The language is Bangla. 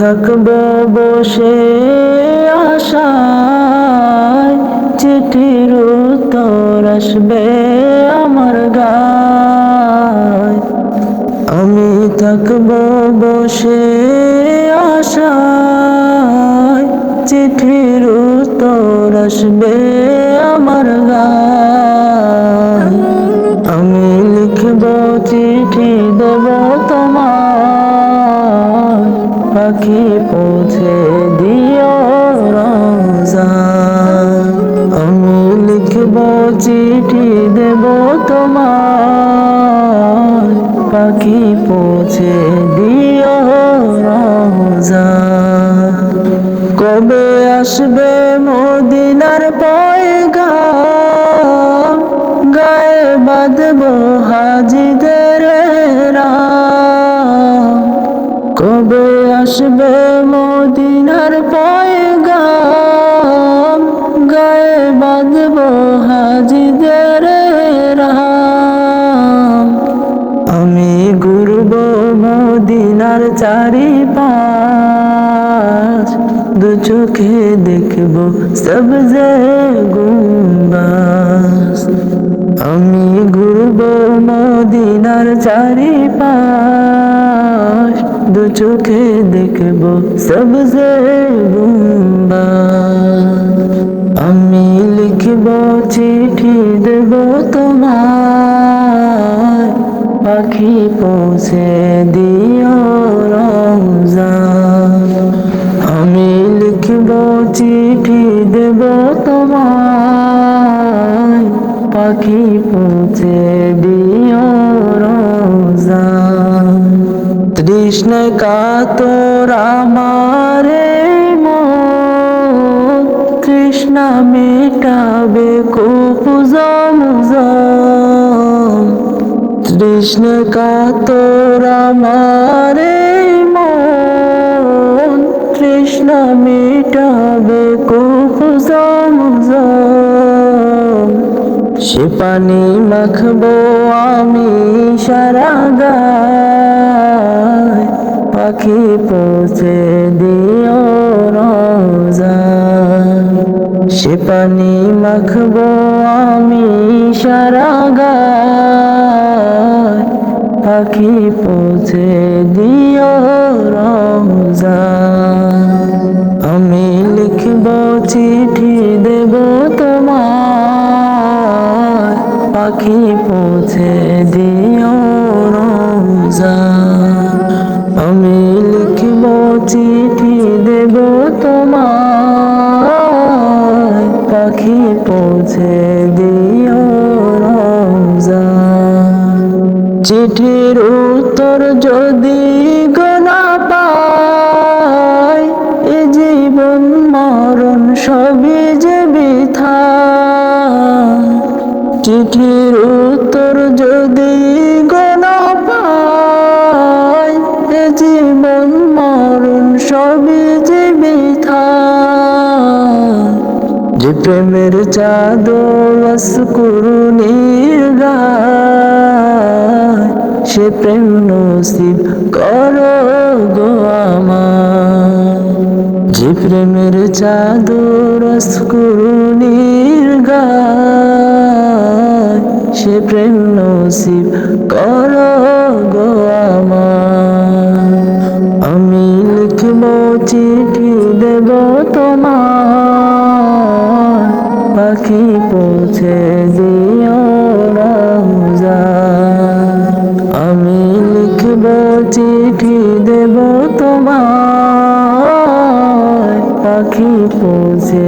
থাকবো বসে আশায়, চিঠির উত্তর আসবে আমার গায়। আমি থাকবো বসে আশায়, চিঠির উত্তর আসবে আমার গায়। আমি লিখব চিঠি দেব তোমার, পাখি পৌঁছে দিও রওজায়। আমি লিখব চিঠি দেব তোমার, পাখি পৌঁছে দিও রওজায়। কবে আসবে মদিনার পয়গাম, গায়ে বাঁধবো হাজিদের রাম। কবে আসবে মদিনার পয়গাম, গায়ে বাঁধবো হাজিদের রাম। আমি ঘুরবো মদিনার চারিপাশ, দু চোখে দেখবো সবজে গুম্বাজ। আমি ঘুরবো মদিনার চারিপাশ, দু চোখে দেখবো সবজে গুম্বাজ। আমি লিখব চিঠি দেব তোমার, পাখি পৌঁছে দিও রওজায়। আমি লিখব চিঠি দেব তোমার, পাখি পৌঁছে দিও রওজায়। তৃষ্ণায় কাতর আমারে মন, তৃষ্ণা মেটাবে কূপ জমজম। তৃষ্ণা কাতর আমারে মন, তৃষ্ণা মেটাবে কূপ জমজম। সে পানি মাখবো আমি সারা গায়, পাখি পৌঁছে দিও রওজায়। সে পানি মাখবো আমি সারা গায়, পাখি পৌঁছে দিও রওজায়। আমি লিখব চিঠি দেব তোমার, পাখি পৌঁছে দিও রওজায়। আমি লিখব চিঠি দেব তোমার, পাখি পৌঁছে দিও রওজায়। চিঠির উত্তর যদি গোনা পাই, এ জীবন মরণ সবই যে বৃথা। চিঠির উত্তর যদি গোনা পাই, এ জীবন মরণ সবই যে বৃথা। যে প্রেমের চাদর অশ্রুনির গায়, সে প্রেম নসিব করো গো আমার। যে প্রেমের চাদর অশ্রুনির গায়, সে প্রেম নসিব করো গো আমার। আমি লিখব চিঠি দেব তোমার, পাখি পৌঁছে দিও রওজায়। আমি লিখব চিঠি দেব তোমার, পাখি পৌঁছে